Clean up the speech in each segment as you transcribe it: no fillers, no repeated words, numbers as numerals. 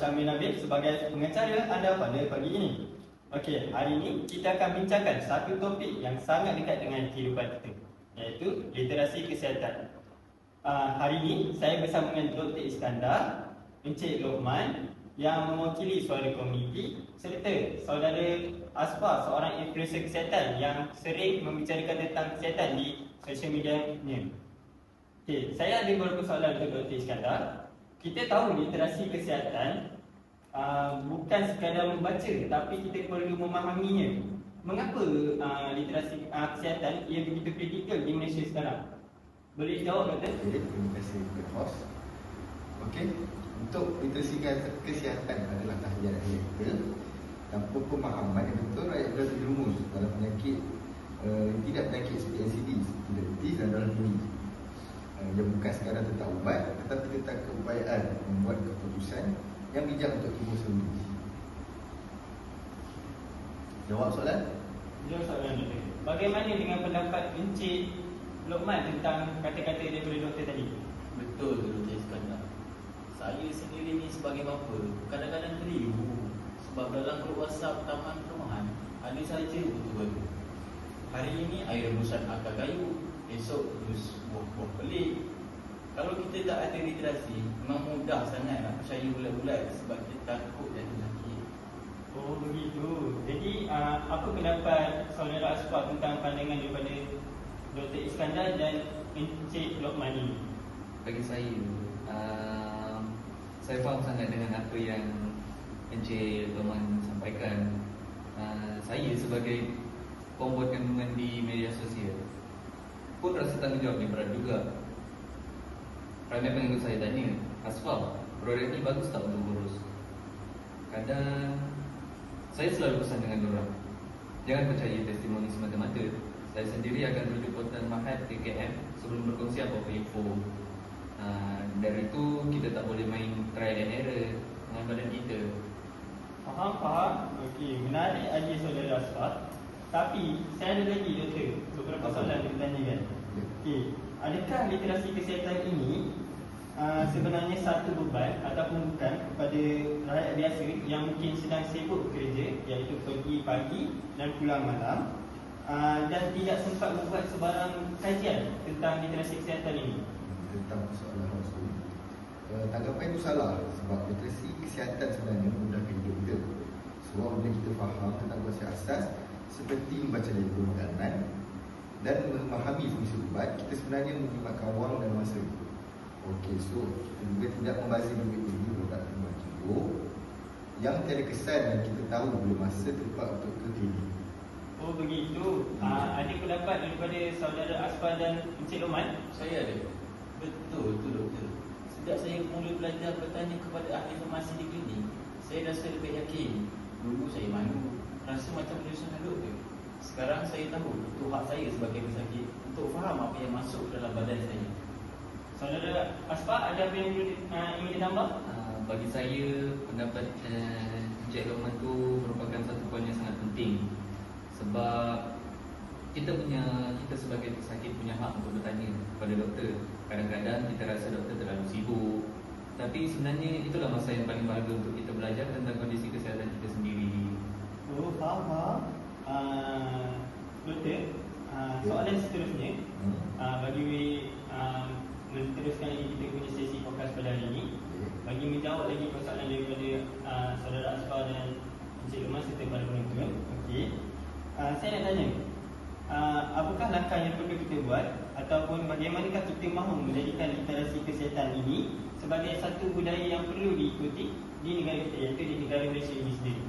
Syamil Nabil sebagai pengacara anda pada pagi ini. Okey, hari ini kita akan bincangkan satu topik yang sangat dekat dengan kehidupan kita, iaitu literasi kesihatan. Hari ini saya bersama dengan Dr. Iskandar, Encik Lokman yang mewakili suara komuniti, serta saudara Asfar, seorang influencer kesihatan yang sering membicarakan tentang kesihatan di sosial medianya. Okey, saya ada beberapa soalan untuk Dr. Iskandar. Kita tahu literasi kesihatan bukan sekadar membaca, tapi kita perlu memahaminya. Mengapa literasi kesihatan ia begitu kritikal di Malaysia sekarang? Boleh jawab, Doktor? Okay, terima kasih kepada host. Okey, untuk literasi kesihatan adalah tahapan kita. Tanpa pemahaman yang betul, rakyat boleh terjerumus dalam penyakit tidak penyakit seperti NCD, seperti diabetes dan darah tinggi. Yang bukan sekadar tentang ubat, tetapi tentang keupayaan membuat keputusan yang bijak untuk tubuh sendiri. Jawab soalan? Jawab soalan, Doktor. Bagaimana dengan pendapat Encik Lokman tentang kata-kata daripada doktor tadi? Betul, Dr. Iskandar. Saya sendiri ni sebagai bapa kadang-kadang keliru. Sebab dalam grup WhatsApp Taman Perumahan ada saja betul-betul. Hari ini air rebusan akar kayu, esok jus buah-buah pelik. Kalau kita tak ada literasi, memang mudah sangat nak percaya bulat-bulat sebab kita takut dan sakit. Oh, begitu. Jadi apa pendapat saudara Asfar tentang pandangan daripada Dr. Iskandar dan Encik Lokman ini? Bagi saya faham sangat dengan apa yang Encik Lokman sampaikan. Saya sebagai pembuat kandungan di media sosial pun rasa tanggungjawab ni berat juga. Ramai pengikut saya tanya, Asfar, produk ni bagus tak untuk urus? Kadang saya selalu pesan dengan diorang, jangan percaya testimoni semata-mata. Saya sendiri akan rujuk portal Mahat KKM sebelum berkongsi apa-apa info. Dari itu kita tak boleh main trial and error dengan badan kita. Faham? Okey, menarik idea saudara Asfar. Tapi saya ada lagi, Doktor, beberapa soalan yang ditanyakan. Okey, adakah literasi kesihatan ini sebenarnya satu beban ataupun bukan kepada rakyat biasa yang mungkin sedang sibuk bekerja, iaitu pergi pagi dan pulang malam, dan tidak sempat membuat sebarang kajian tentang literasi kesihatan ini? Tentang soalan host tu, tanggapan itu salah. Sebab literasi kesihatan sebenarnya memudahkan hidup kita. Sebab bila kita faham tentang konsep asas seperti membaca label makanan dan memahami fungsi ubat, kita sebenarnya menghematkan wang dan masa. Okey, so kita juga tidak membazir duit ini berubat rumah hidup yang tiada kesan dan kita tahu bila masa tepat untuk ke klinik. Oh, begitu. Ada pendapat daripada saudara Asfar dan Encik Lokman? Saya ada. Betul, Doktor. Sejak saya mula belajar bertanya kepada ahli farmasi di klinik, saya rasa lebih yakin. Dulu saya malu, rasa macam menyusahkan doktor. Sekarang saya tahu itu hak saya sebagai pesakit untuk faham apa yang masuk dalam badan saya. Saudara Asfar, ada apa yang ingin ditambah? Bagi saya, pendapat Encik Lokman tu merupakan satu poin yang sangat penting. Sebab kita sebagai pesakit punya hak untuk bertanya kepada doktor. Kadang-kadang kita rasa doktor terlalu sibuk, tapi sebenarnya itulah masa yang paling bahagia untuk kita belajar tentang kondisi kesihatan kita sendiri. Oh, faham. Doktor, soalan seterusnya, bagi meneruskan lagi kita punya sesi podcast pada hari ini, bagi menjawab lagi persoalan daripada saudara Asfar dan Encik Lokman serta para penonton. Okey, saya nak tanya, apakah langkah yang perlu kita buat ataupun bagaimanakah kita mahu menjadikan literasi kesihatan ini sebagai satu budaya yang perlu diikuti di negara kita, iaitu di negara Malaysia ini sendiri?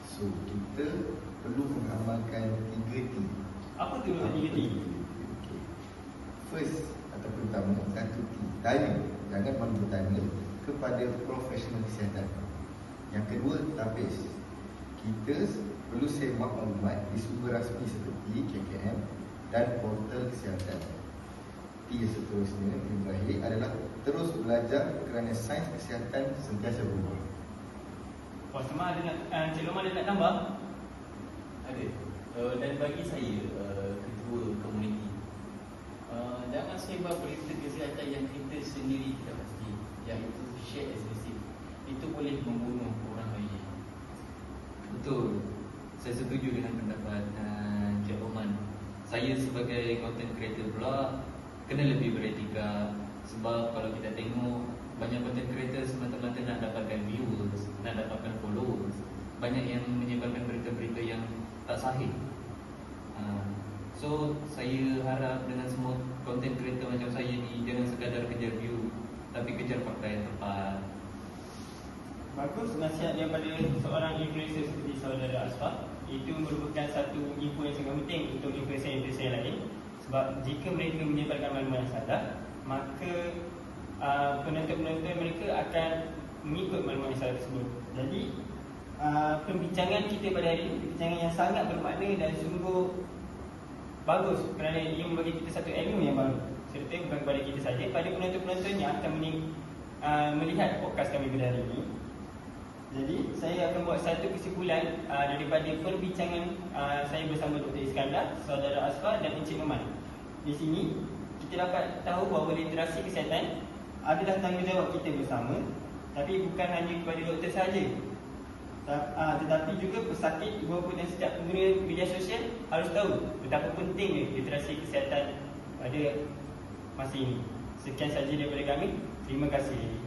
So kita perlu mengamalkan 3T. Apa tu 3T? Okay. First atau pertama, 1T, tanya. Jangan malu bertanya kepada profesional kesihatan. Yang kedua, tapis. Kita perlu semak maklumat di sumber rasmi seperti KKM dan portal kesihatan. T yang seterusnya, yang terakhir adalah terus belajar kerana sains kesihatan sentiasa berubah. Puan Semar ada nak, Encik Lokman ada nak tambah? Ada. Dan bagi saya, ketua komuniti, jangan sebar berita kesihatan yang kita sendiri tidak pasti, iaitu share as receive. Itu boleh boleh membunuh orang lain. Betul. Saya setuju dengan pendapat Encik Oman. Saya sebagai content creator pula kena lebih beretika. Sebab kalau kita tengok banyak content creator semata-mata nak dapatkan viewers, nak dapatkan followers. Banyak yang menyebarkan berita-berita yang tak sahih. So saya harap dengan semua content creator macam saya ni jangan sekadar kejar view, tapi kejar fakta yang tepat. Bagus nasihat daripada seorang influencer seperti saudara Asfar. Itu merupakan satu info yang sangat penting untuk influencer-influencer lain. Sebab jika mereka menyebarkan maklumat yang salah, maka penonton-penonton mereka akan mengikut maklumat yang salah tersebut. Jadi perbincangan kita pada hari ini, perbincangan yang sangat bermakna dan sungguh bagus kerana ia membagi kita satu ilmu yang baru. Serta bukan kepada kita saja, pada penonton-penonton yang akan melihat podcast kami pada hari ini. Jadi saya akan buat satu kesimpulan daripada perbincangan saya bersama Dr. Iskandar, saudara Asfar dan Encik Noman. Di sini kita dapat tahu bahawa literasi kesihatan adalah tanggungjawab kita bersama, tapi bukan hanya kepada doktor sahaja, tetapi juga pesakit maupun dan setiap pengguna media sosial harus tahu betapa pentingnya literasi kesihatan pada masa ini. Sekian sahaja daripada kami. Terima kasih.